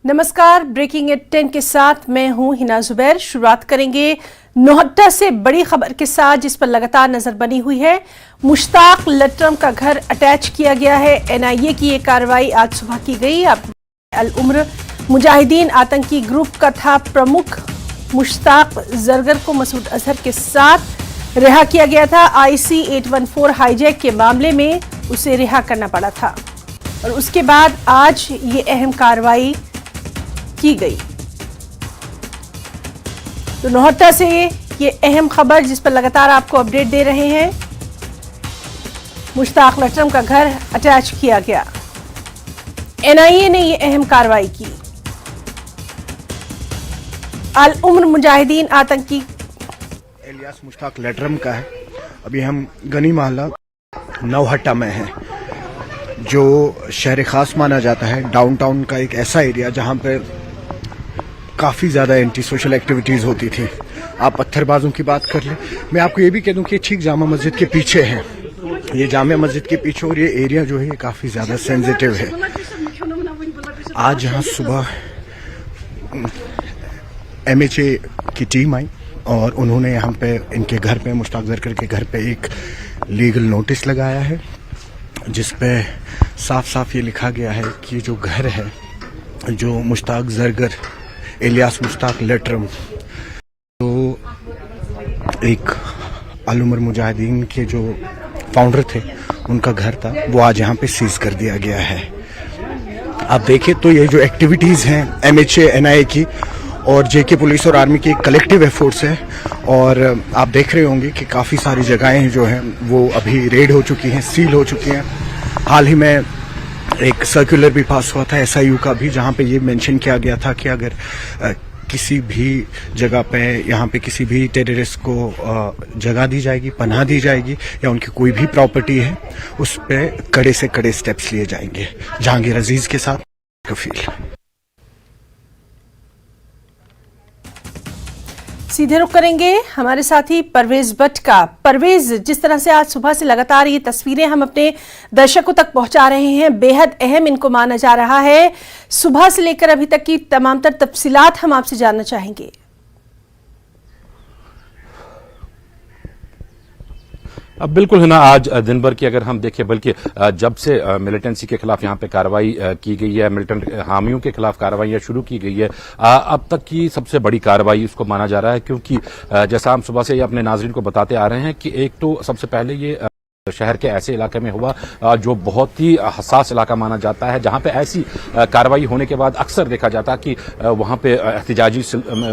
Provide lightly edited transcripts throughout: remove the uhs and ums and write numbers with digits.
नमस्कार, breaking eight 10 के साथ मैं हूं हिना जुबैर। शुरुआत करेंगे नौहट्टा से बड़ी खबर के साथ जिस पर लगातार नजर बनी हुई है। मुश्ताक लटरम का घर अटैच किया गया है। एनआईए की ये कार्रवाई आज सुबह की गई। अल उम्र मुजाहिदीन आतंकी ग्रुप का था प्रमुख मुश्ताक जरगर को मसूद अजहर के साथ रिहा किया गया था। IC 814 हाईजैक के मामले में उसे रिहा करना पड़ा था और उसके बाद आज ये अहम कार्रवाई की गई। तो नौहट्टा से ये अहम खबर जिस पर लगातार आपको अपडेट दे रहे हैं। मुश्ताक लटरम का घर अटैच किया गया। एनआईए ने ये अहम कार्रवाई की। अल उम्र मुजाहिदीन आतंकी एलियास मुश्ताक लटरम का है। अभी हम गनी मोहल्ला नौहट्टा में हैं, जो शहर खास माना जाता है। डाउनटाउन का एक ऐसा एरिया जहां पे काफ़ी ज़्यादा एंटी सोशल एक्टिविटीज़ होती थी। आप पत्थरबाजों की बात कर लें, मैं आपको ये भी कह दूं कि ठीक जामा मस्जिद के पीछे है। ये जामा मस्जिद के पीछे और ये एरिया जो है ये काफ़ी ज़्यादा सेंसिटिव है। आज यहाँ सुबह MHA की टीम आई और उन्होंने यहाँ पे इनके घर पे, मुश्ताक जरगर के घर पे एक लीगल नोटिस लगाया है, जिस पे साफ साफ ये लिखा गया है कि जो घर है, जो मुश्ताक जरगर एलियास मुश्ताक लटरम, तो एक अल उम्र मुजाहिदीन के जो फाउंडर थे, उनका घर था, वो आज यहाँ पे सीज कर दिया गया है। आप देखें तो ये जो एक्टिविटीज़ हैं MHA NIA की और JK पुलिस और आर्मी की एक कलेक्टिव एफर्ट्स है। और आप देख रहे होंगे कि काफ़ी सारी जगहें जो हैं वो अभी रेड हो चुकी हैं, सील हो चुकी हैं। हाल ही में एक सर्कुलर भी पास हुआ था SIU का भी, जहां पे ये मेंशन किया गया था कि अगर किसी भी जगह पे, यहाँ पे किसी भी टेररिस्ट को जगह दी जाएगी, पनाह दी जाएगी या उनकी कोई भी प्रॉपर्टी है, उस पे कड़े से कड़े स्टेप्स लिए जाएंगे। जहांगीर अजीज के साथ कफील। सीधे रुख करेंगे हमारे साथी परवेज भट्ट का। परवेज, जिस तरह से आज सुबह से लगातार ये तस्वीरें हम अपने दर्शकों तक पहुंचा रहे हैं, बेहद अहम इनको माना जा रहा है। सुबह से लेकर अभी तक की तमाम तर तफसीलात हम आपसे जानना चाहेंगे। अब बिल्कुल है ना, आज दिन भर की अगर हम देखें, बल्कि जब से मिलिटेंसी के खिलाफ यहाँ पे कार्रवाई की गई है, मिलिटेंट हामियों के खिलाफ कार्रवाई शुरू की गई है, अब तक की सबसे बड़ी कार्रवाई इसको माना जा रहा है। क्योंकि जैसा हम सुबह से अपने नाजरीन को बताते आ रहे हैं कि एक तो सबसे पहले ये शहर के ऐसे इलाके में हुआ जो बहुत ही हसास इलाका माना जाता है, जहां पे ऐसी कार्रवाई होने के बाद अक्सर देखा जाता कि वहां पे एहतिजाजी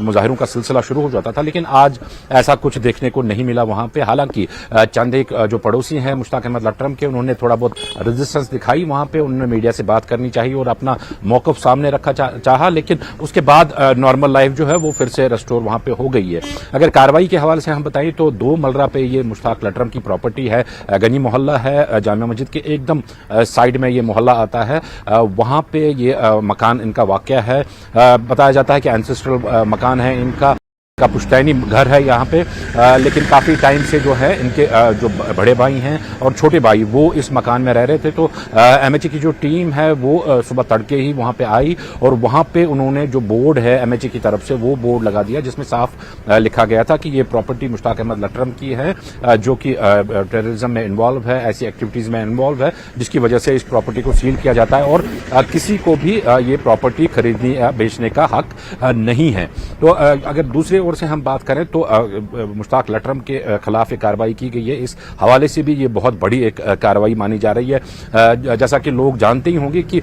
मुजाहिरों का सिलसिला शुरू हो जाता था। लेकिन आज ऐसा कुछ देखने को नहीं मिला वहां पे। हालांकि चंद एक जो पड़ोसी हैं मुश्ताक अहमद लटरम के, उन्होंने थोड़ा बहुत रेजिस्टेंस दिखाई वहां पे। उन्होंने मीडिया से बात करनी चाहिए और अपना मौकफ सामने रखा चाहा, लेकिन उसके बाद नॉर्मल लाइफ जो है वो फिर से रेस्टोर वहां पे हो गई है। अगर कार्रवाई के हवाले से हम बताएं तो 2 मलरा पे ये मुश्ताक लटरम की प्रॉपर्टी है। गनी मोहल्ला है, जामिया मस्जिद के एकदम साइड में ये मोहल्ला आता है। वहां पे ये मकान इनका वाक़या है। बताया जाता है कि एंसेस्ट्रल मकान है इनका, का पुश्तैनी घर है यहाँ पे। लेकिन काफ़ी टाइम से जो है इनके जो बड़े भाई हैं और छोटे भाई वो इस मकान में रह रहे थे। तो MHA की जो टीम है वो सुबह तड़के ही वहाँ पे आई और वहाँ पे उन्होंने जो बोर्ड है MHA की तरफ से वो बोर्ड लगा दिया, जिसमें साफ लिखा गया था कि ये प्रॉपर्टी मुश्ताक अहमद लटरम की है, जो कि टेररिज्म में इन्वॉल्व है, ऐसी एक्टिविटीज़ में इन्वॉल्व है, जिसकी वजह से इस प्रॉपर्टी को सील किया जाता है और किसी को भी ये प्रॉपर्टी खरीदने या बेचने का हक नहीं है। तो अगर दूसरे ओर से हम बात करें तो मुश्ताक लटरम के खिलाफ एक कार्रवाई की गई है। इस हवाले से भी ये बहुत बड़ी एक कार्रवाई मानी जा रही है। जैसा कि लोग जानते ही होंगे कि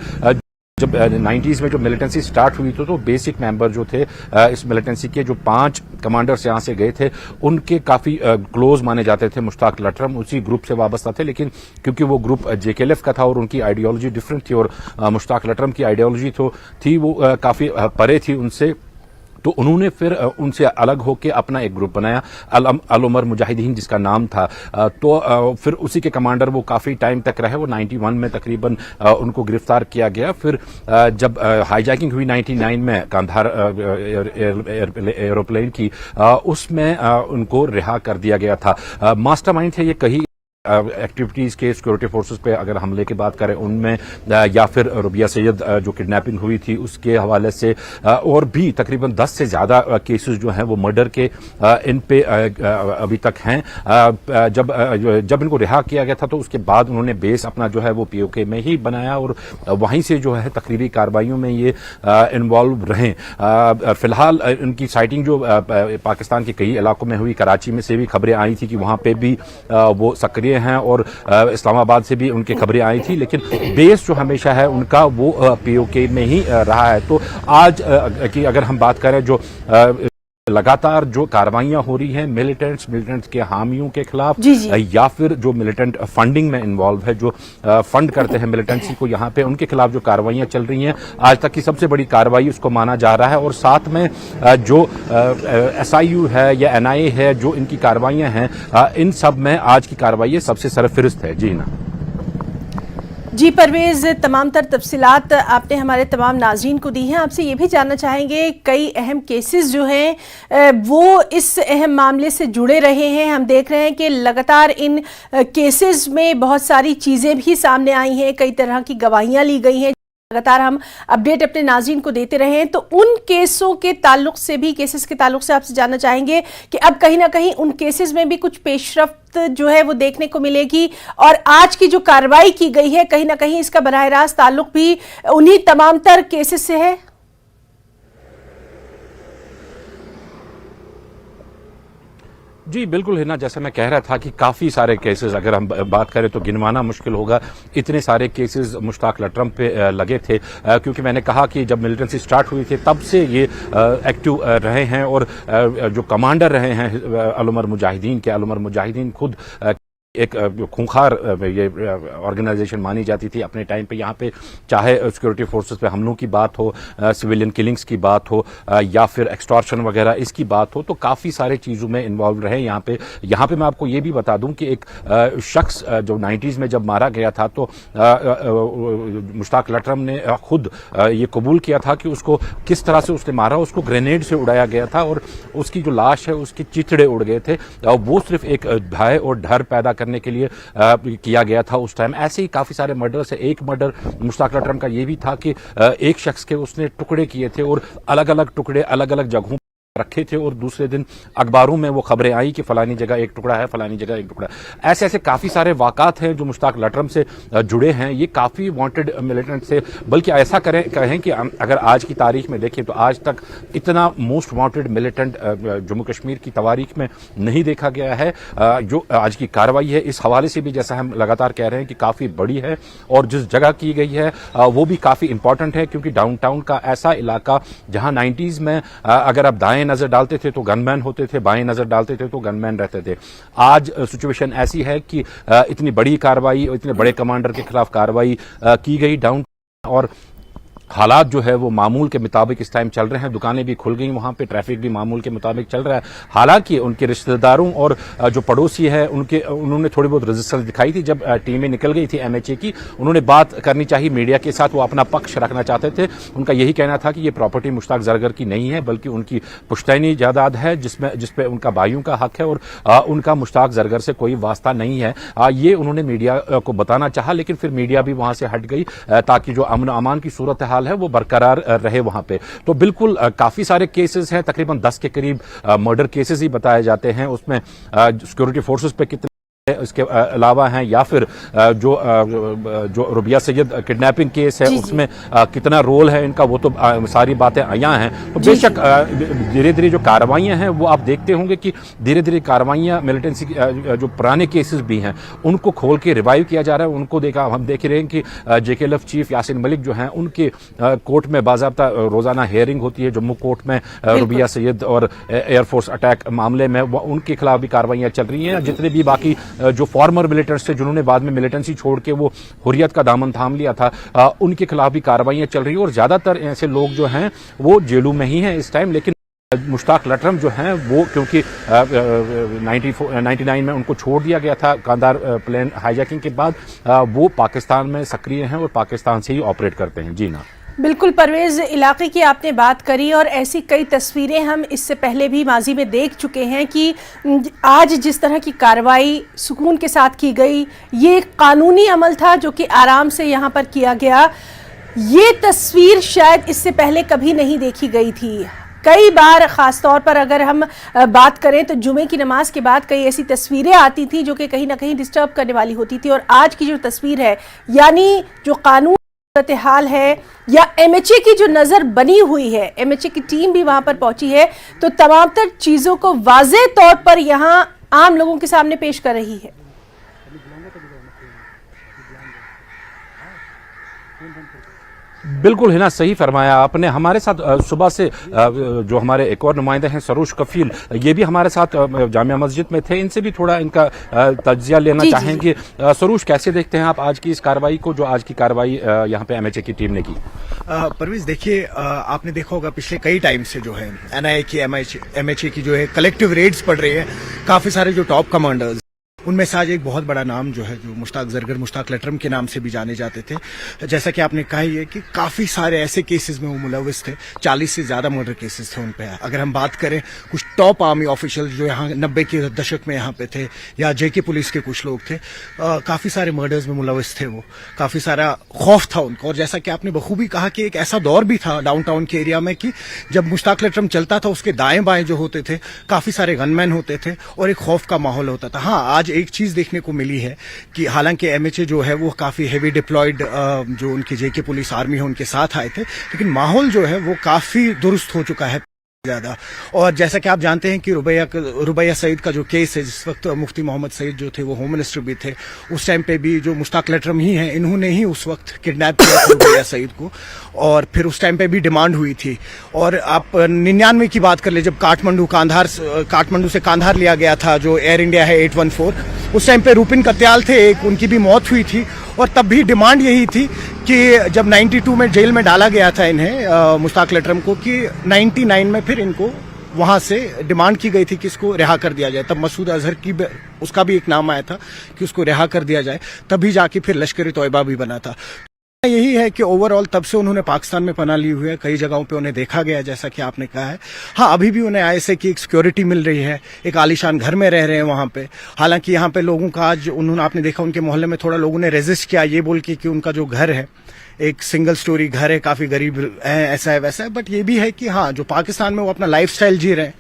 जब 90s में जो मिलिटेंसी स्टार्ट हुई तो बेसिक मेंबर जो थे इस मिलिटेंसी के, जो 5 कमांडर्स यहाँ से गए थे, उनके काफ़ी क्लोज माने जाते थे मुश्ताक लटरम, उसी ग्रुप से वाबस्ता थे। लेकिन क्योंकि वो ग्रुप JKLF का था और उनकी आइडियोलॉजी डिफरेंट थी और मुश्ताक लटरम की आइडियोलॉजी तो थी वो काफ़ी परे थी उनसे, तो उन्होंने फिर उनसे अलग होकर अपना एक ग्रुप बनाया, अल उम्र मुजाहिदीन जिसका नाम था। तो फिर उसी के कमांडर वो काफ़ी टाइम तक रहे। वो 91 में तकरीबन उनको गिरफ्तार किया गया। फिर जब हाईजैकिंग हुई 99 में कांधार एरोप्लेन की, उसमें उनको रिहा कर दिया गया था। मास्टरमाइंड थे ये कहीं एक्टिविटीज के सिक्योरिटी फोर्सेस पे अगर हमले की बात करें उनमें या फिर रुबिया सैयद जो किडनैपिंग हुई थी उसके हवाले से और भी तकरीबन 10 से ज्यादा केसेस जो हैं वो मर्डर के इन पे अभी तक हैं। जब इनको रिहा किया गया था तो उसके बाद उन्होंने बेस अपना जो है वो पीओके में ही बनाया और वहीं से जो है तकरीरी कार्रवाइयों में ये इन्वॉल्व रहे। फिलहाल इनकी साइटिंग जो पाकिस्तान के कई इलाकों में हुई, कराची में से भी खबरें आई थी कि वहां पे भी वो सक्रिय हैं और इस्लामाबाद से भी उनकी खबरें आई थी, लेकिन बेस जो हमेशा है उनका वो पीओके में ही रहा है। तो आज की अगर हम बात करें जो लगातार जो कार्रवाइयां हो रही हैं मिलिटेंट्स के हामियों के खिलाफ या फिर जो मिलिटेंट फंडिंग में इन्वॉल्व है, जो फंड करते हैं मिलिटेंसी को, यहाँ पे उनके खिलाफ जो कार्रवाइयां चल रही हैं, आज तक की सबसे बड़ी कार्रवाई उसको माना जा रहा है। और साथ में जो SIU है या NIA है, जो इनकी कार्रवाइयां हैं, इन सब में आज की कार्रवाई सबसे सरफिरिस्त है। जी ना जी परवेज, तमाम तर तफसीलात आपने हमारे तमाम नाज़रीन को दी हैं। आपसे ये भी जानना चाहेंगे, कई अहम केसेस जो हैं वो इस अहम मामले से जुड़े रहे हैं। हम देख रहे हैं कि लगातार इन केसेस में बहुत सारी चीज़ें भी सामने आई हैं, कई तरह की गवाहियाँ ली गई हैं, लगातार हम अपडेट अपने नाज़रीन को देते रहे हैं। तो उन केसों के ताल्लुक से भी, केसेस के ताल्लुक से आपसे जानना चाहेंगे कि अब कहीं ना कहीं उन केसेस में भी कुछ पेशरफ्त जो है वो देखने को मिलेगी और आज की जो कार्रवाई की गई है कहीं ना कहीं इसका बराह रास्त ताल्लुक भी उन्हीं तमाम तर केसेस से है। जी बिल्कुल है ना, जैसे मैं कह रहा था कि काफ़ी सारे केसेस अगर हम बात करें तो गिनवाना मुश्किल होगा, इतने सारे केसेस मुश्ताक लटरम पे लगे थे, क्योंकि मैंने कहा कि जब मिलिटेंसी स्टार्ट हुई थी तब से ये एक्टिव रहे हैं और जो कमांडर रहे हैं अलउमर मुजाहिदीन खुद एक खूंखार ये ऑर्गेनाइजेशन मानी जाती थी अपने टाइम पे। यहाँ पे चाहे सिक्योरिटी फोर्सेस पे हमलों की बात हो, सिविलियन किलिंग्स की बात हो या फिर एक्सटॉर्शन वगैरह इसकी बात हो, तो काफ़ी सारे चीज़ों में इन्वॉल्व रहे। यहाँ पे मैं आपको ये भी बता दूं कि एक शख्स जो 90s में जब मारा गया था तो मुश्ताक लटरम ने खुद ये कबूल किया था कि उसको किस तरह से उसने मारा, उसको ग्रेनेड से उड़ाया गया था और उसकी जो लाश है उसके चिथड़े उड़ गए थे। वो सिर्फ एक भय और डर पैदा करने के लिए किया गया था उस टाइम। ऐसे ही काफी सारे मर्डर से एक मर्डर मुश्ताक लटरम का ये भी था कि एक शख्स के उसने टुकड़े किए थे और अलग अलग टुकड़े अलग अलग जगहों रखे थे और दूसरे दिन अखबारों में वो खबरें आई कि फलानी जगह एक टुकड़ा है, फलानी जगह एक टुकड़ा। ऐसे ऐसे काफी सारे वाकआत हैं जो मुश्ताक लटरम से जुड़े हैं। ये काफी वांटेड मिलिटेंट से, बल्कि ऐसा कहें कि अगर आज की तारीख में देखें तो आज तक इतना most wanted militant Jammu Kashmir की तारीख में नहीं देखा गया है। जो आज की कार्रवाई है इस हवाले से भी, जैसा हम लगातार कह रहे हैं, कि काफी बड़ी है और जिस जगह की गई है वो भी काफी इंपॉर्टेंट है, क्योंकि डाउनटाउन का ऐसा इलाका जहां 90s में अगर आप दाएं नजर डालते थे तो गनमैन होते थे, बाएं नजर डालते थे तो गनमैन रहते थे। आज सिचुएशन ऐसी है कि इतनी बड़ी कार्रवाई, इतने बड़े कमांडर के खिलाफ कार्रवाई की गई डाउन, और हालात जो है वो मामूल के मुताबिक इस टाइम चल रहे हैं। दुकानें भी खुल गई वहां पे, ट्रैफिक भी मामूल के मुताबिक चल रहा है। हालांकि उनके रिश्तेदारों और जो पड़ोसी है उन्होंने थोड़ी बहुत रेजिस्टेंस दिखाई थी। जब टीमें निकल गई थी MHA की, उन्होंने बात करनी चाहिए मीडिया के साथ, वो अपना पक्ष रखना चाहते थे। उनका यही कहना था कि ये प्रॉपर्टी मुश्ताक जरगर की नहीं है बल्कि उनकी पुश्तैनी जायदाद है जिसपे उनका भाइयों का हक है और उनका मुश्ताक जरगर से कोई वास्ता नहीं है। ये उन्होंने मीडिया को बताना चाहा, लेकिन फिर मीडिया भी वहां से हट गई ताकि जो अमन अमान की सूरत हाल है वो बरकरार रहे वहां पे। तो बिल्कुल काफी सारे केसेस हैं, तकरीबन 10 के करीब मर्डर केसेस ही बताए जाते हैं। उसमें सिक्योरिटी फोर्सेस पे कितने इसके अलावा हैं, या फिर जो रुबिया सैयद किडनैपिंग केस है उसमें कितना रोल है इनका, वो तो सारी बातें आया हैं। तो बेशक धीरे धीरे जो कार्रवाइयां हैं वो आप देखते होंगे कि धीरे धीरे कार्रवाइयां मिलिटेंसी जो पुराने केसेस भी हैं उनको खोल के रिवाइव किया जा रहा है। उनको हम देख रहे हैं कि JKLF चीफ यासिन मलिक जो हैं उनके कोर्ट में बाज़ाब्ता रोजाना हेयरिंग होती है जम्मू कोर्ट में रुबिया सैयद और एयरफोर्स अटैक मामले में, उनके खिलाफ भी कार्रवाइयां चल रही हैं। जितने भी बाकी जो फॉर्मर मिलिटेंट्स थे जिन्होंने बाद में मिलिटेंसी छोड़ के वो हुर्रियत का दामन थाम लिया था, उनके खिलाफ भी कार्रवाइयां चल रही हैं और ज्यादातर ऐसे लोग जो हैं वो जेलों में ही हैं इस टाइम। लेकिन मुश्ताक लटरम जो हैं वो, क्योंकि 99 में उनको छोड़ दिया गया था कांधार प्लेन हाईजैकिंग के बाद, वो पाकिस्तान में सक्रिय हैं और पाकिस्तान से ही ऑपरेट करते हैं। जी ना बिल्कुल परवेज, इलाके की आपने बात करी और ऐसी कई तस्वीरें हम इससे पहले भी माजी में देख चुके हैं कि आज जिस तरह की कार्रवाई सुकून के साथ की गई, ये कानूनी अमल था जो कि आराम से यहाँ पर किया गया। ये तस्वीर शायद इससे पहले कभी नहीं देखी गई थी। कई बार ख़ास तौर पर अगर हम बात करें तो जुमे की नमाज के बाद कई ऐसी तस्वीरें आती थी जो कि कहीं ना कहीं डिस्टर्ब करने वाली होती थी, और आज की जो तस्वीर है, यानी जो कानून हाल है या एमएचए की जो नज़र बनी हुई है, एमएचए की टीम भी वहां पर पहुंची है, तो तमाम तर चीज़ों को वाज़े तौर पर यहां आम लोगों के सामने पेश कर रही है। बिल्कुल हिना, सही फरमाया आपने। हमारे साथ सुबह से जो हमारे एक और नुमाइंदे हैं सरूश कफील, ये भी हमारे साथ जामिया मस्जिद में थे। इनसे भी थोड़ा इनका तज्जिया लेना चाहेंगे। सरूश, कैसे देखते हैं आप आज की इस कार्रवाई को, जो आज की कार्रवाई यहाँ पे एमएचए की टीम ने की? परवेज, देखिए, आपने देखा होगा पिछले कई टाइम से जो है एनआईए की एमएचए की जो है कलेक्टिव रेड्स पड़ रही है। काफी सारे जो टॉप कमांडर्स, उनमें से आज एक बहुत बड़ा नाम जो है, जो मुश्ताक जरगर, मुश्ताक लटरम के नाम से भी जाने जाते थे। जैसा कि आपने कहा ही है कि काफी सारे ऐसे केसेस में वो मुलविस थे। 40 से ज्यादा मर्डर केसेस थे उन पे। अगर हम बात करें कुछ टॉप आर्मी ऑफिशियल्स जो यहाँ 90 के दशक में यहाँ पे थे, या जेके पुलिस के कुछ लोग थे, काफी सारे मर्डर्स में मुलविस थे वो। काफी सारा खौफ था उनको। और जैसा कि आपने बखूबी कहा कि एक ऐसा दौर भी था डाउनटाउन के एरिया में कि जब मुश्ताक लटरम चलता था, उसके दाएं बाएं जो होते थे काफी सारे गनमैन होते थे और एक खौफ का माहौल होता था। हाँ, आज एक चीज देखने को मिली है कि हालांकि एमएचए जो है वो काफी हेवी डिप्लॉयड जो उनकी जेके पुलिस आर्मी है उनके साथ आए थे, लेकिन माहौल जो है वो काफी दुरुस्त हो चुका है ज्यादा। और जैसा कि आप जानते हैं कि रुबैया सईद का जो केस है, जिस वक्त मुफ्ती मोहम्मद सईद जो थे वो होम मिनिस्टर भी थे, उस टाइम पे भी जो मुश्ताक लटरम ही हैं, इन्होंने ही उस वक्त किडनैप किया था रुबैया सईद को, और फिर उस टाइम पे भी डिमांड हुई थी। और आप 99 की बात कर ले, जब काठमांडू से कांधार लिया गया था, जो एयर इंडिया है 814, उस टाइम पे रूपिन कत्याल थे एक, उनकी भी मौत हुई थी। और तब भी डिमांड यही थी कि जब 92 में जेल में डाला गया था इन्हें, मुश्ताक लटरम को, कि 99 में फिर इनको वहां से डिमांड की गई थी कि इसको रिहा कर दिया जाए। तब मसूद अजहर की उसका भी एक नाम आया था कि उसको रिहा कर दिया जाए, तभी जाके फिर लश्कर तौयबा भी बना था। यही है कि ओवरऑल तब से उन्होंने पाकिस्तान में पनाह ली हुई है। कई जगहों पे उन्हें देखा गया, जैसा कि आपने कहा है। हाँ, अभी भी उन्हें आईएसए की एक सिक्योरिटी मिल रही है, एक आलीशान घर में रह रहे हैं वहां पे। हालांकि यहाँ पे लोगों का आज आपने देखा उनके मोहल्ले में थोड़ा लोगों ने रेजिस्ट किया, ये बोल के कि उनका जो घर है एक सिंगल स्टोरी घर है, काफी गरीब है, ऐसा है वैसा है। बट ये भी है कि हाँ, जो पाकिस्तान में वो अपना लाइफस्टाइल जी रहे हैं,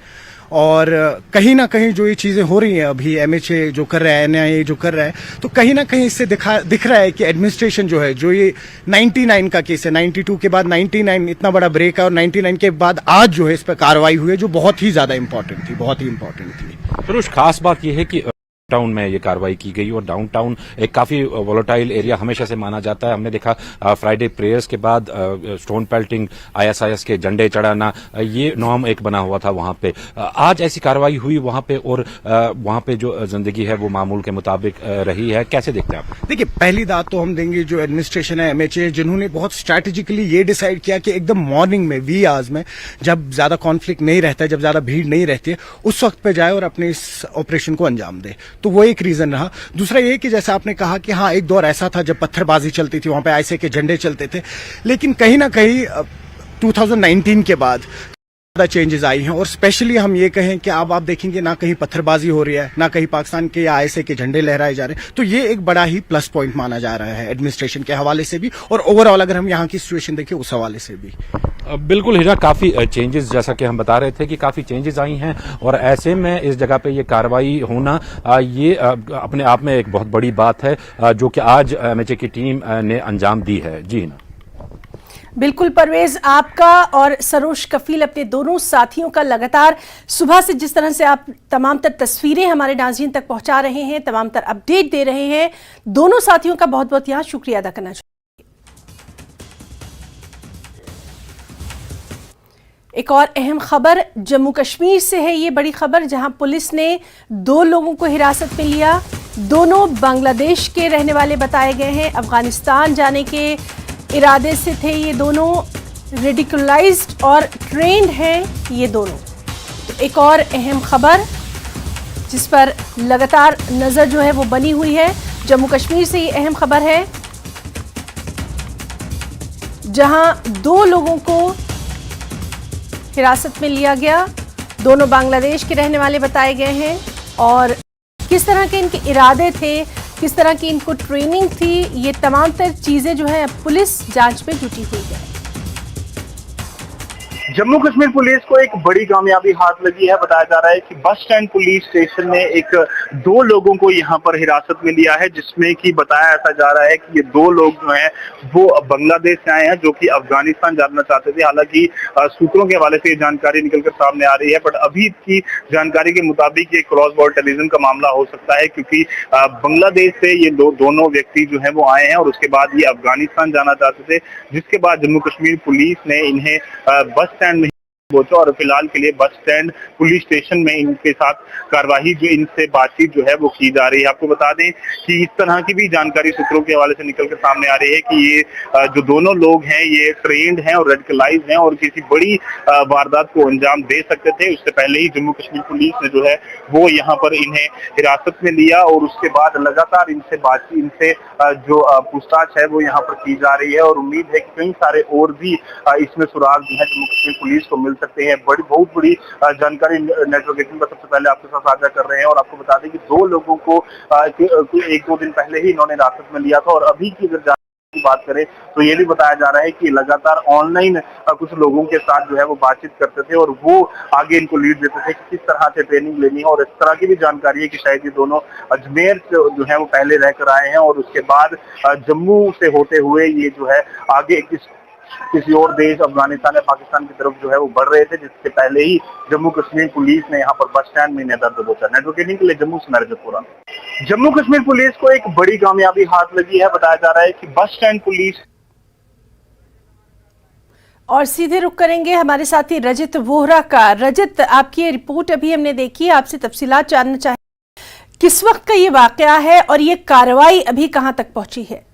और कहीं ना कहीं जो ये चीजें हो रही हैं अभी, एमएचए जो कर रहा है, एनआईए जो कर रहा है, तो कहीं ना कहीं इससे दिख रहा है कि एडमिनिस्ट्रेशन जो है, जो ये 99 का केस है, 92 के बाद 99 इतना बड़ा ब्रेक है, और 99 के बाद आज जो है इस पर कार्रवाई हुई है, जो बहुत ही ज्यादा इंपॉर्टेंट थी, बहुत ही इंपॉर्टेंट थी। फिर खास बात यह है कि टाउन में ये कार्रवाई की गई, और डाउनटाउन एक काफी वोलेटाइल एरिया हमेशा से माना जाता है। हमने देखा फ्राइडे प्रेयर्स के बाद स्टोन पेल्टिंग, आईएसआईएस के झंडे चढ़ाना, ये नॉर्म एक बना हुआ था वहां पे। आज ऐसी कार्रवाई हुई वहां पे, और वहां पे जो जिंदगी है वो मामूल के मुताबिक रही है। कैसे देखते हैं आप? देखिए, पहली बात तो हम देंगे जो एडमिनिस्ट्रेशन है, एमएचए, जिन्होंने बहुत स्ट्रैटेजिकली ये डिसाइड किया कि एकदम मॉर्निंग में, वी आवर्स में, जब ज्यादा कॉन्फ्लिक्ट नहीं रहता है, जब ज्यादा भीड़ नहीं रहती है, उस वक्त पे जाए और अपने इस ऑपरेशन को अंजाम दे। तो वो एक रीजन रहा। दूसरा ये कि जैसा आपने कहा कि हाँ, एक दौर ऐसा था जब पत्थरबाजी चलती थी, वहां पे आईएसए के झंडे चलते थे, लेकिन कहीं ना कहीं 2019 के बाद ज्यादा चेंजेस आई हैं। और स्पेशली हम ये कहें कि अब आप देखेंगे ना कहीं पत्थरबाजी हो रही है, ना कहीं पाकिस्तान के या आईएसए के झंडे लहराए जा रहे हैं। तो ये एक बड़ा ही प्लस पॉइंट माना जा रहा है एडमिनिस्ट्रेशन के हवाले से भी, और ओवरऑल अगर हम यहाँ की सिचुएशन देखें उस हवाले से भी। बिल्कुल हिना, काफी चेंजेस, जैसा कि हम बता रहे थे कि काफी चेंजेस आई हैं, और ऐसे में इस जगह पे ये कार्रवाई होना ये अपने आप में एक बहुत बड़ी बात है, जो कि आज एमएचए की टीम ने अंजाम दी है। जी हिना। बिल्कुल परवेज, आपका और सरोश कफील अपने दोनों साथियों का लगातार सुबह से जिस तरह से आप तमाम तर तस्वीरें हमारे नाज़रीन तक पहुंचा रहे हैं, तमाम तर अपडेट दे रहे हैं, दोनों साथियों का बहुत बहुत यहाँ शुक्रिया अदा करना चाहिए। एक और अहम खबर जम्मू कश्मीर से है। ये बड़ी खबर, जहां पुलिस ने 2 लोगों को हिरासत में लिया। दोनों बांग्लादेश के रहने वाले बताए गए हैं। अफगानिस्तान जाने के इरादे से थे ये दोनों। रेडिकुलाइज्ड और ट्रेंड हैं ये दोनों। तो एक और अहम खबर जिस पर लगातार नजर जो है वो बनी हुई है, जम्मू कश्मीर से ये अहम खबर है। जहां 2 लोगों को हिरासत में लिया गया। दोनों बांग्लादेश के रहने वाले बताए गए हैं और किस तरह के इनके इरादे थे, किस तरह की इनको ट्रेनिंग थी, ये तमाम तर चीजें जो है पुलिस जांच में जुटी हुई है। जम्मू कश्मीर पुलिस को एक बड़ी कामयाबी हाथ लगी है। बताया जा रहा है कि बस स्टैंड पुलिस स्टेशन ने 2 लोगों को यहां पर हिरासत में लिया है, जिसमें कि बताया ऐसा जा रहा है कि ये 2 लोग जो हैं वो बांग्लादेश से आए हैं, जो कि अफगानिस्तान जाना चाहते थे। हालांकि सूत्रों के हवाले से ये जानकारी निकलकर सामने आ रही है, बट अभी की जानकारी के मुताबिक ये क्रॉस बॉर्डर टेररिज्म का मामला हो सकता है, क्योंकि बांग्लादेश से ये दोनों व्यक्ति जो है वो आए हैं और उसके बाद ये अफगानिस्तान जाना चाहते थे, जिसके बाद जम्मू कश्मीर पुलिस ने इन्हें बस स्टैंड में पहुंचा और फिलहाल के लिए बस स्टैंड पुलिस स्टेशन में इनके साथ कार्रवाई जो इनसे बातचीत जो है वो की जा रही है। आपको बता दें कि इस तरह की भी जानकारी सूत्रों के हवाले से निकलकर सामने आ रही है कि ये जो दोनों लोग हैं ये ट्रेंड हैं और रेडिकलाइज्ड हैं और किसी बड़ी वारदात को अंजाम दे सकते थे। उससे पहले ही जम्मू कश्मीर पुलिस ने जो है वो यहाँ पर इन्हें हिरासत में लिया और उसके बाद लगातार इनसे बातचीत, इनसे जो पूछताछ है वो यहाँ पर की जा रही है और उम्मीद है कि कई सारे और भी इसमें सुराग जो है जम्मू कश्मीर पुलिस को मिल सकते हैं। बहुत बड़ी जानकारी नेटवर्क एटीन पर सबसे पहले आपके साथ साझा कर रहे हैं और आपको बता दें कि 2 लोगों को 1-2 दिन पहले ही इन्होंने हिरासत में लिया था और अभी की अगर की बात करें तो ये भी बताया जा रहा है कि लगातार ऑनलाइन कुछ लोगों के साथ जो है वो बातचीत करते थे और वो आगे इनको लीड देते थे कि किस तरह से ट्रेनिंग लेनी है। और इस तरह की भी जानकारी है कि शायद ये दोनों अजमेर से जो है वो पहले रहकर आए हैं और उसके बाद जम्मू से होते हुए ये जो है आगे किसी और देश अफगानिस्तान या पाकिस्तान की तरफ जो है वो बढ़ रहे थे, जिससे पहले ही जम्मू कश्मीर पुलिस ने यहाँ पर बस स्टैंड में इन्हें दर्द पहुंचा। नेटवर्क एटीन के लिए जम्मू से नरजतपुरा। जम्मू कश्मीर पुलिस को एक बड़ी कामयाबी हाथ लगी है। बताया जा रहा है कि बस स्टैंड पुलिस और सीधे रुख करेंगे हमारे साथी रजत वोहरा का। रजत, आपकी ये रिपोर्ट अभी हमने देखी, आपसे तफसीलात जानना चाहेंगे, किस वक्त का ये वाकया है और ये कार्रवाई अभी कहां तक पहुंची है?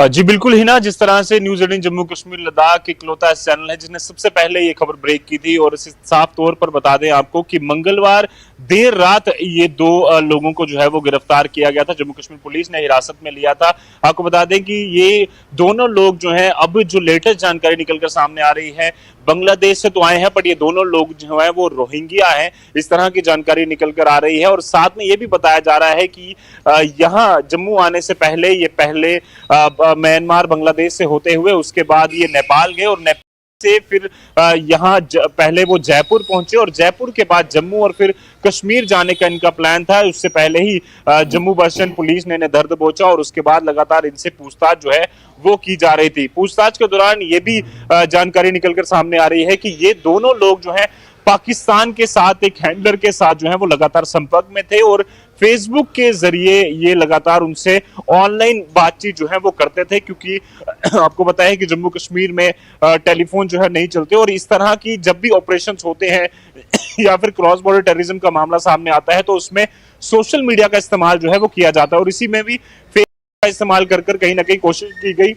जी बिल्कुल हिना, जिस तरह से न्यूज 18 जम्मू कश्मीर लद्दाख इकलौता चैनल है जिसने सबसे पहले ये खबर ब्रेक की थी और इसे साफ तौर पर बता दें आपको कि मंगलवार देर रात ये 2 लोगों को जो है वो गिरफ्तार किया गया था। जम्मू कश्मीर पुलिस ने हिरासत में लिया था। आपको बता दें कि ये दोनों लोग जो हैं, अब जो लेटेस्ट जानकारी निकलकर सामने आ रही है, बांग्लादेश से तो आए हैं पर ये दोनों लोग जो है वो रोहिंग्या हैं, इस तरह की जानकारी निकलकर आ रही है। और साथ में ये भी बताया जा रहा है कि यहाँ जम्मू आने से पहले ये पहले म्यांमार बांग्लादेश से होते हुए उसके बाद ये नेपाल गए और नेपाल से फिर यहाँ पहले वो जयपुर पहुंचे और जयपुर के बाद जम्मू और फिर कश्मीर जाने का इनका प्लान था। उससे पहले ही जम्मू बस स्टैंड पुलिस ने इन्हें दर्द पहुंचा और उसके बाद लगातार इनसे पूछताछ जो है वो की जा रही थी। पूछताछ के दौरान ये भी जानकारी निकलकर सामने आ रही है कि ये दोनों लोग जो है पाकिस्तान के साथ एक हैंडलर के साथ जो है वो लगातार संपर्क में थे और फेसबुक के जरिए ये लगातार उनसे ऑनलाइन बातचीत जो है वो करते थे, क्योंकि आपको पता है कि जम्मू कश्मीर में टेलीफोन जो है नहीं चलते और इस तरह की जब भी ऑपरेशंस होते हैं या फिर क्रॉस बॉर्डर टेररिज्म का मामला सामने आता है तो उसमें सोशल मीडिया का इस्तेमाल जो है वो किया जाता है और इसी में भी फेसबुक का इस्तेमाल कर कहीं ना कहीं कोशिश की गई।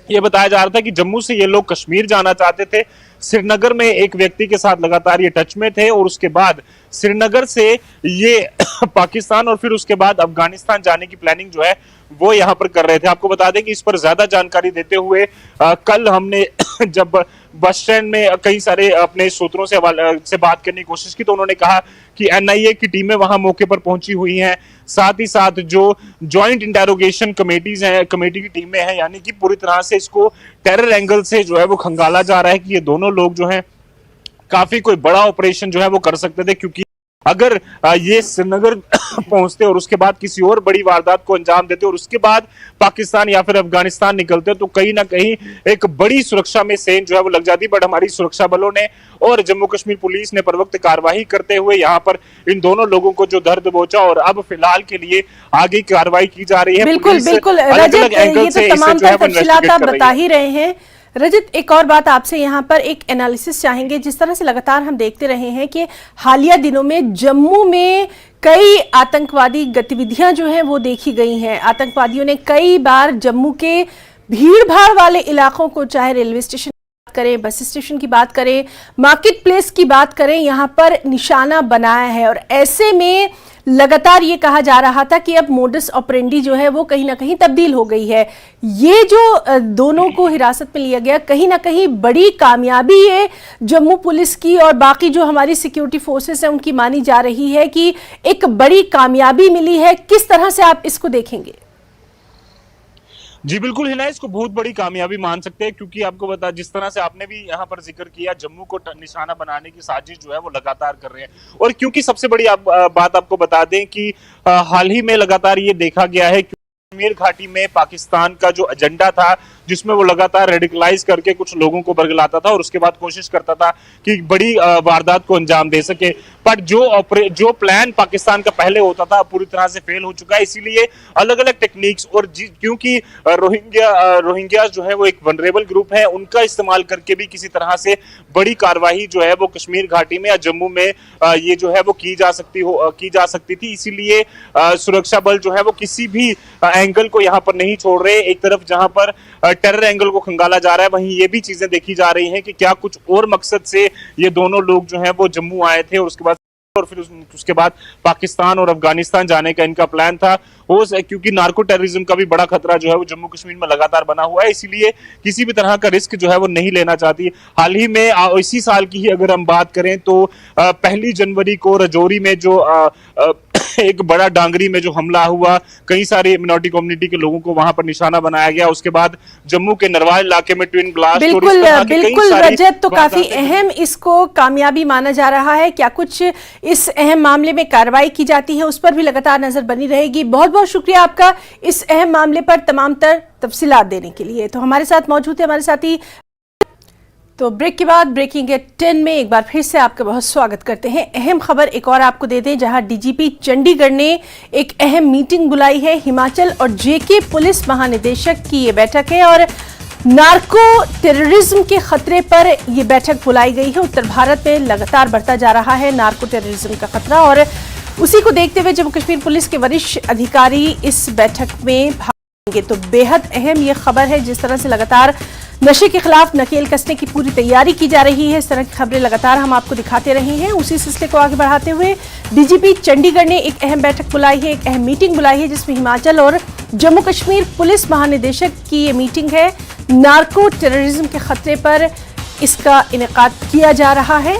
ये बताया जा रहा था कि जम्मू से ये लोग कश्मीर जाना चाहते थे, श्रीनगर में एक व्यक्ति के साथ लगातार ये टच में थे और उसके बाद श्रीनगर से ये पाकिस्तान और फिर उसके बाद अफगानिस्तान जाने की प्लानिंग जो है वो यहाँ पर कर रहे थे। आपको बता दें कि इस पर ज्यादा जानकारी देते हुए कल हमने जब बस स्टैंड में कई सारे अपने सूत्रों से बात करने की कोशिश की तो उन्होंने कहा कि एनआईए की टीमें वहां मौके पर पहुंची हुई हैं, साथ ही साथ जो जॉइंट इंटेरोगेशन कमेटीज हैं, कमेटी की टीमें हैं, यानी कि पूरी तरह से इसको टेरर एंगल से जो है वो खंगाला जा रहा है कि ये दोनों लोग जो हैं काफी कोई बड़ा ऑपरेशन जो है वो कर सकते थे, क्योंकि अगर ये श्रीनगर पहुंचते और उसके बाद किसी और बड़ी वारदात को अंजाम देते और उसके बाद पाकिस्तान या फिर अफगानिस्तान निकलते तो कहीं ना कहीं एक बड़ी सुरक्षा में सेंध जो है वो लग जाती। बट हमारी सुरक्षा बलों ने और जम्मू कश्मीर पुलिस ने परवक्त कार्रवाई करते हुए यहाँ पर इन दोनों लोगों को जो दर्द पहुंचा और अब फिलहाल के लिए आगे कार्रवाई की जा रही है। बिल्कुल बिल्कुल रजत, ये तो तमाम तफसीलात आप बता ही रहे हैं। रजत, एक और बात आपसे यहाँ पर एक एनालिसिस चाहेंगे। जिस तरह से लगातार हम देखते रहे हैं कि हालिया दिनों में जम्मू में कई आतंकवादी गतिविधियां जो हैं वो देखी गई हैं। आतंकवादियों ने कई बार जम्मू के भीड़ भाड़ वाले इलाकों को, चाहे रेलवे स्टेशन करें, बस स्टेशन की बात करें, मार्केट प्लेस की बात करें, यहाँ पर निशाना बनाया है। और ऐसे में लगातार ये कहा जा रहा था कि अब मोडस ऑपरेंडी जो है वो कहीं ना कहीं तब्दील हो गई है। ये जो दोनों को हिरासत में लिया गया, कहीं ना कहीं बड़ी कामयाबी है जम्मू पुलिस की और बाकी जो हमारी सिक्योरिटी फोर्सेस हैं उनकी मानी जा रही है कि एक बड़ी कामयाबी मिली है। किस तरह से आप इसको देखेंगे? जी बिल्कुल हिना, इसको बहुत बड़ी कामयाबी मान सकते हैं, क्योंकि आपको बता, जिस तरह से आपने भी यहाँ पर जिक्र किया, जम्मू को निशाना बनाने की साजिश जो है वो लगातार कर रहे हैं। और क्योंकि सबसे बड़ी बात आपको बता दें कि हाल ही में लगातार ये देखा गया है कश्मीर घाटी में पाकिस्तान का जो एजेंडा था, जिसमें वो लगातार रेडिकलाइज करके कुछ लोगों को बरगलाता था और उसके बाद कोशिश करता था कि बड़ी वारदात को अंजाम दे सके। पर जो प्लान पाकिस्तान का पहले होता था पूरी तरह से फेल हो चुका है। इसीलिए अलग अलग टेक्निक्स और क्योंकि रोहिंग्या जो है वो एक वनरेबल ग्रुप है, उनका इस्तेमाल करके भी किसी तरह से बड़ी कार्रवाई जो है वो कश्मीर घाटी में या जम्मू में ये जो है वो की जा सकती थी। इसीलिए सुरक्षा बल जो है वो किसी भी एंगल को यहाँ पर नहीं छोड़ रहे। एक तरफ जहां पर टेरर एंगल को खंगाला जा रहा है, वहीं ये भी चीजें देखी जा रही हैं कि क्या कुछ और मकसद से ये दोनों लोग जो हैं वो जम्मू आए थे और फिर उसके बाद पाकिस्तान और अफगानिस्तान जाने का इनका प्लान था। क्योंकि नार्को टेररिज्म का भी बड़ा खतरा जो है वो जम्मू कश्मीर में लगातार बना हुआ है, इसीलिए किसी भी तरह का रिस्क जो है वो नहीं लेना चाहती। हाल ही में इसी साल की ही अगर हम बात करें तो 1 जनवरी को रजौरी में जो एक बड़ा डांगरी में जो हमला हुआ, कई सारे मिनोरिटी कम्युनिटी के लोगों को वहां पर निशाना बनाया गया। उसके बाद जम्मू के नरवाल इलाके में ट्विन ब्लास्ट। बिल्कुल रजत, तो काफी अहम इसको कामयाबी माना जा रहा है। क्या कुछ इस अहम मामले में कार्रवाई की जाती है उस पर भी लगातार नजर बनी रहेगी। बहुत बहुत शुक्रिया आपका इस अहम मामले पर तमाम तफसीलात देने के लिए। तो हमारे साथ मौजूद है हमारे साथी। तो ब्रेक के बाद ब्रेकिंग एट 10 में एक बार फिर से आपका बहुत स्वागत करते हैं। अहम खबर एक और आपको दे दें, जहां डीजीपी चंडीगढ़ ने एक अहम मीटिंग बुलाई है। हिमाचल और जेके पुलिस महानिदेशक की ये बैठक है और नार्को टेररिज्म के खतरे पर यह बैठक बुलाई गई है। उत्तर भारत में लगातार बढ़ता जा रहा है नार्को टेररिज्म का खतरा और उसी को देखते हुए जम्मू कश्मीर पुलिस के वरिष्ठ अधिकारी इस बैठक में भाग लेंगे। तो बेहद अहम ये खबर है, जिस तरह से लगातार नशे के खिलाफ नकेल कसने की पूरी तैयारी की जा रही है। इस तरह की खबरें लगातार हम आपको दिखाते रहे हैं। उसी सिलसिले को आगे बढ़ाते हुए डीजीपी चंडीगढ़ ने एक अहम बैठक बुलाई है, एक अहम मीटिंग बुलाई है, जिसमें हिमाचल और जम्मू कश्मीर पुलिस महानिदेशक की ये मीटिंग है। नार्को टेररिज्म के खतरे पर इसका इनेकाद किया जा रहा है।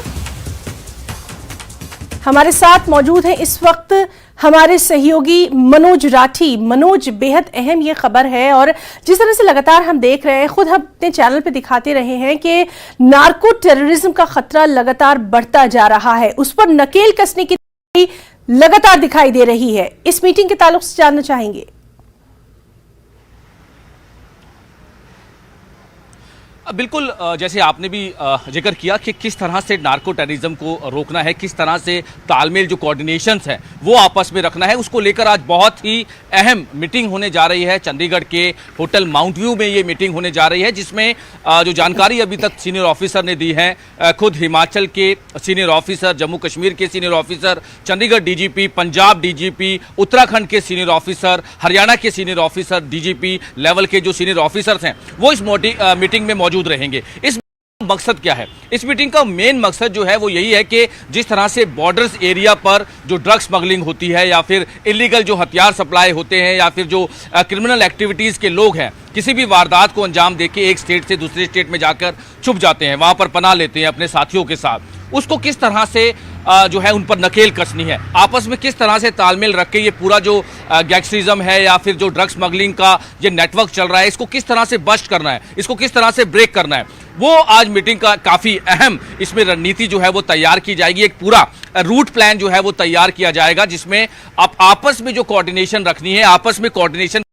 हमारे साथ मौजूद है इस वक्त हमारे सहयोगी मनोज राठी। मनोज, बेहद अहम ये खबर है और जिस तरह से लगातार हम देख रहे हैं, खुद हम अपने चैनल पे दिखाते रहे हैं कि नार्को टेररिज्म का खतरा लगातार बढ़ता जा रहा है, उस पर नकेल कसने की लगातार दिखाई दे रही है। इस मीटिंग के ताल्लुक से जानना चाहेंगे। बिल्कुल, जैसे आपने भी जिक्र किया कि किस तरह से नार्को टेररिज्म को रोकना है, किस तरह से तालमेल जो कोऑर्डिनेशंस है वो आपस में रखना है, उसको लेकर आज बहुत ही अहम मीटिंग होने जा रही है। चंडीगढ़ के होटल माउंट व्यू में ये मीटिंग होने जा रही है, जिसमें जो जानकारी अभी तक सीनियर ऑफिसर ने दी है, खुद हिमाचल के सीनियर ऑफिसर, जम्मू कश्मीर के senior officer, Chandigarh DGP, Punjab DGP, Uttarakhand के सीनियर ऑफिसर, हरियाणा के सीनियर ऑफिसर, डीजीपी लेवल के जो सीनियर ऑफिसर्स हैं वो इस मीटिंग में मौजूद रहेंगे। इस मकसद क्या है? इस मीटिंग का मेन मकसद जो है वो यही है कि जिस तरह से बॉर्डर्स एरिया पर जो ड्रग स्मगलिंग होती है या फिर इलीगल जो हथियार सप्लाई होते हैं या फिर जो क्रिमिनल एक्टिविटीज के लोग हैं, किसी भी वारदात को अंजाम देके एक स्टेट से दूसरे स्टेट में जाकर छुप जाते हैं, वहां पर पनाह लेते हैं अपने साथियों के साथ, उसको किस तरह से जो है उन पर नकेल कसनी है, आपस में किस तरह से तालमेल रख के ये पूरा जो गैंगस्टरिज्म है या फिर जो ड्रग स्मगलिंग का ये नेटवर्क चल रहा है, इसको किस तरह से बस्ट करना है, इसको किस तरह से ब्रेक करना है, वो आज मीटिंग का काफी अहम इसमें रणनीति जो है वो तैयार की जाएगी। एक पूरा रूट प्लान जो है वो तैयार किया जाएगा, जिसमें आप आपस में जो कोऑर्डिनेशन रखनी है, आपस में कोऑर्डिनेशन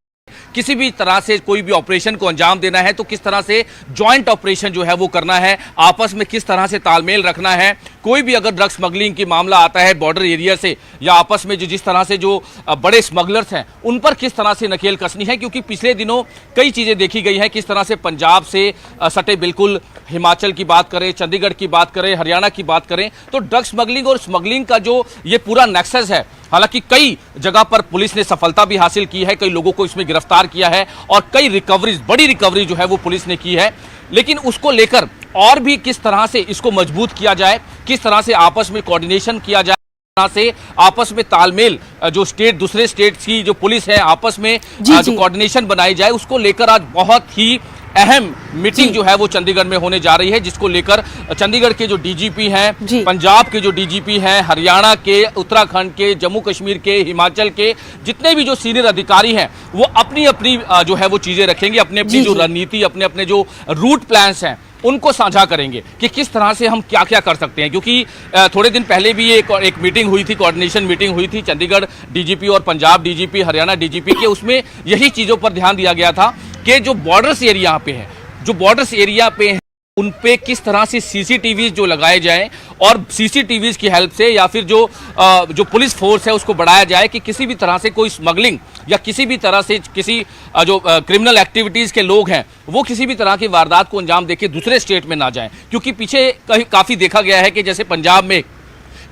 किसी भी तरह से कोई भी ऑपरेशन को अंजाम देना है तो किस तरह से जॉइंट ऑपरेशन जो है वो करना है, आपस में किस तरह से तालमेल रखना है। कोई भी अगर ड्रग स्मगलिंग की मामला आता है बॉर्डर एरिया से या आपस में जो जिस तरह से जो बड़े स्मगलर्स हैं उन पर किस तरह से नकेल कसनी है, क्योंकि पिछले दिनों कई चीज़ें देखी गई हैं, किस तरह से पंजाब से सटे बिल्कुल हिमाचल की बात करें, चंडीगढ़ की बात करें, हरियाणा की बात करें, तो ड्रग स्मगलिंग और स्मगलिंग का जो ये पूरा नेक्सस है, हालांकि कई जगह पर पुलिस ने सफलता भी हासिल की है, कई लोगों को इसमें गिरफ्तार किया है और कई रिकवरीज, बड़ी रिकवरी जो है वो पुलिस ने की है, लेकिन उसको लेकर और भी किस तरह से इसको मजबूत किया जाए, किस तरह से आपस में कोऑर्डिनेशन किया जाए, तरह से आपस में तालमेल जो दूसरे स्टेट की जो पुलिस है आपस में जो कोऑर्डिनेशन बनाई जाए, उसको लेकर आज बहुत ही अहम मीटिंग जो है वो चंडीगढ़ में होने जा रही है, जिसको लेकर चंडीगढ़ के जो डीजीपी हैं, पंजाब के जो डीजीपी हैं, हरियाणा के, उत्तराखंड के, जम्मू कश्मीर के, हिमाचल के जितने भी जो सीनियर अधिकारी हैं वो अपनी अपनी जो है वो चीजें रखेंगे, अपनी अपनी जो रणनीति, अपने अपने जो रूट प्लान्स हैं उनको साझा करेंगे कि किस तरह से हम क्या क्या कर सकते हैं। क्योंकि थोड़े दिन पहले भी एक मीटिंग हुई थी, कोऑर्डिनेशन मीटिंग हुई थी चंडीगढ़ डीजीपी और पंजाब डीजीपी, हरियाणा डीजीपी के, उसमें यही चीज़ों पर ध्यान दिया गया था कि जो बॉर्डर्स एरिया पे है, जो बॉर्डर्स एरिया पे है उन पे किस तरह से सीसीटीवीज जो लगाए जाएं और सीसीटीवीज की हेल्प से या फिर जो पुलिस फोर्स है उसको बढ़ाया जाए कि किसी भी तरह से कोई स्मगलिंग या किसी भी तरह से किसी जो क्रिमिनल एक्टिविटीज़ के लोग हैं वो किसी भी तरह की वारदात को अंजाम देके दूसरे स्टेट में ना जाएं। क्योंकि पीछे काफ़ी देखा गया है कि जैसे पंजाब में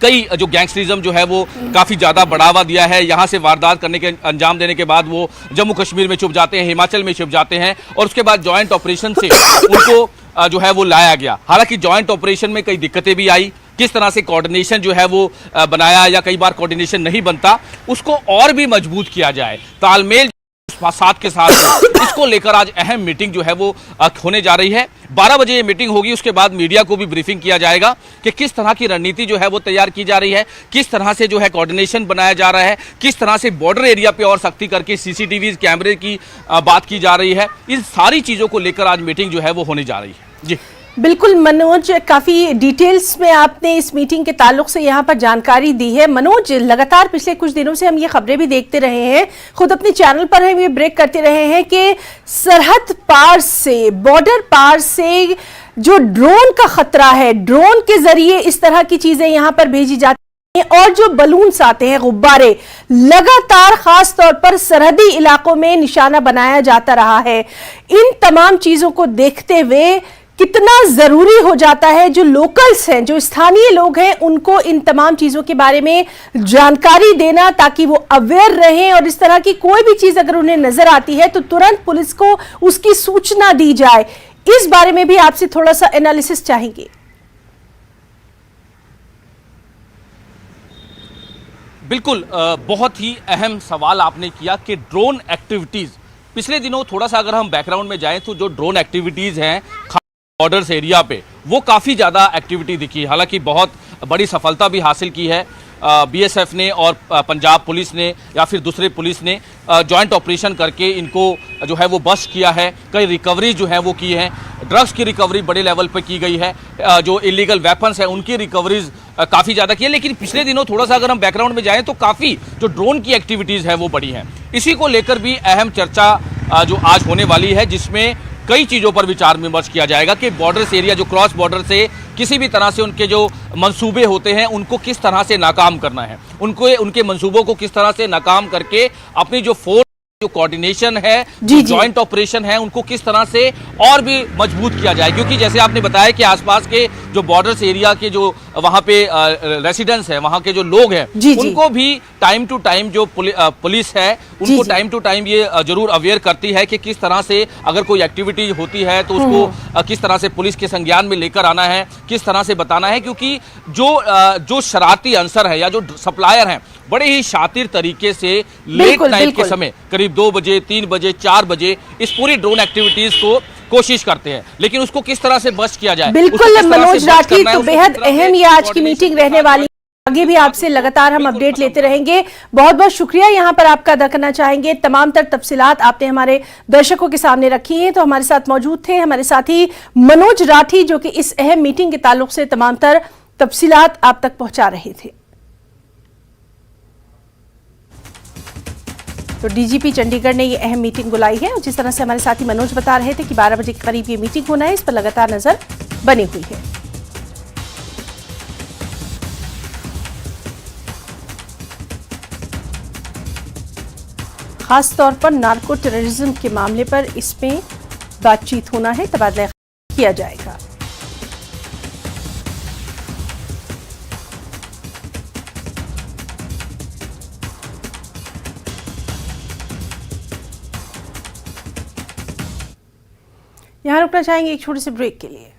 कई जो गैंगस्टरिज्म जो है वो काफ़ी ज़्यादा बढ़ावा दिया है, यहाँ से वारदात करने के अंजाम देने के बाद वो जम्मू कश्मीर में छुप जाते हैं, हिमाचल में छुप जाते हैं और उसके बाद जॉइंट ऑपरेशन से उनको जो है वो लाया गया। हालांकि जॉइंट ऑपरेशन में कई दिक्कतें भी आई, किस तरह से कोऑर्डिनेशन जो है वो बनाया या कई बार कोऑर्डिनेशन नहीं बनता, उसको और भी मजबूत किया जाए, तालमेल साथ के साथ इसको लेकर आज अहम मीटिंग जो है वो होने जा रही है। 12 बजे ये मीटिंग होगी, उसके बाद मीडिया को भी ब्रीफिंग किया जाएगा कि किस तरह की रणनीति जो है वो तैयार की जा रही है, किस तरह से जो है कोऑर्डिनेशन बनाया जा रहा है, किस तरह से बॉर्डर एरिया पे और सख्ती करके सीसीटीवी कैमरे की बात की जा रही है। इन सारी चीज़ों को लेकर आज मीटिंग जो है वो होने जा रही है। जी बिल्कुल मनोज, काफ़ी डिटेल्स में आपने इस मीटिंग के ताल्लुक से यहाँ पर जानकारी दी है। मनोज, लगातार पिछले कुछ दिनों से हम ये खबरें भी देखते रहे हैं, खुद अपने चैनल पर हम ये ब्रेक करते रहे हैं कि सरहद पार से, बॉर्डर पार से जो ड्रोन का खतरा है, ड्रोन के जरिए इस तरह की चीजें यहाँ पर भेजी जाती हैं और जो बलून्स आते हैं, गुब्बारे, लगातार खास तौर पर सरहदी इलाकों में निशाना बनाया जाता रहा है। इन तमाम चीजों को देखते हुए कितना जरूरी हो जाता है जो लोकल्स हैं, जो स्थानीय लोग हैं, उनको इन तमाम चीजों के बारे में जानकारी देना ताकि वो अवेयर रहें और इस तरह की कोई भी चीज अगर उन्हें नजर आती है तो तुरंत पुलिस को उसकी सूचना दी जाए। इस बारे में भी आपसे थोड़ा सा एनालिसिस चाहेंगे। बिल्कुल, बहुत ही अहम सवाल आपने किया कि ड्रोन एक्टिविटीज पिछले दिनों थोड़ा सा अगर हम बैकग्राउंड में जाएं तो जो ड्रोन एक्टिविटीज हैं बॉर्डर्स एरिया पे वो काफ़ी ज़्यादा एक्टिविटी दिखी। हालांकि बहुत बड़ी सफलता भी हासिल की है बीएसएफ ने और पंजाब पुलिस ने या फिर दूसरे पुलिस ने जॉइंट ऑपरेशन करके इनको जो है वो बस्ट किया है। कई रिकवरी जो है वो की है, ड्रग्स की रिकवरी बड़े लेवल पे की गई है, जो इलीगल वेपन्स हैं उनकी रिकवरीज काफ़ी ज़्यादा की है। लेकिन पिछले दिनों थोड़ा सा अगर हम बैकग्राउंड में जाएँ तो काफ़ी जो ड्रोन की एक्टिविटीज़ है वो बड़ी हैं। इसी को लेकर भी अहम चर्चा जो आज होने वाली है, जिसमें कई चीज़ों पर विचार विमर्श किया जाएगा कि बॉर्डर्स एरिया जो क्रॉस बॉर्डर से किसी भी तरह से उनके जो मंसूबे होते हैं उनको किस तरह से नाकाम करना है, उनके मंसूबों को किस तरह से नाकाम करके अपनी जो फोर्स, जो कोऑर्डिनेशन है, जो जॉइंट ऑपरेशन है, उनको किस तरह से और भी मजबूत किया जाए। क्योंकि जैसे आपने बताया कि आसपास के जो बॉर्डर्स एरिया के जो वहां पे रेसिडेंट्स हैं, वहां के जो लोग हैं, उनको भी टाइम टू टाइम जो पुलिस है उनको टाइम टू टाइम ये जरूर अवेयर करती है कि किस तरह से अगर कोई एक्टिविटी होती है तो उसको किस तरह से पुलिस के संज्ञान में लेकर आना है, किस तरह से बताना है। क्योंकि जो शरारती अंसर है या जो सप्लायर हैं बड़े ही शातिर तरीके से लेट नाइट के समय करीब 2 बजे, 3 बजे, 4 बजे इस पूरी ड्रोन एक्टिविटीज को कोशिश करते हैं, लेकिन उसको किस तरह से बस्ट किया जाए। बिल्कुल मनोज राठी, तो बेहद अहम ये आज की मीटिंग रहने वाली, आगे भी आपसे लगातार हम अपडेट लेते रहेंगे। बहुत बहुत शुक्रिया यहाँ पर आपका अदा करना चाहेंगे। तमाम तर तफसीलात आपने हमारे दर्शकों के सामने रखी हैं। तो हमारे साथ मौजूद थे हमारे साथी मनोज राठी, जो कि इस अहम मीटिंग के ताल्लुक से तमाम तर तफसीलात आप तक पहुंचा रहे थे। तो डीजीपी चंडीगढ़ ने ये अहम मीटिंग बुलाई है और जिस तरह से हमारे साथी मनोज बता रहे थे कि 12 बजे के करीब ये मीटिंग होना है, इस पर लगातार नजर बनी हुई है। खास तौर पर नार्को टेररिज्म के मामले पर इसमें बातचीत होना है, तबादला किया जाएगा। यहां रुकना चाहेंगे एक छोटे से ब्रेक के लिए।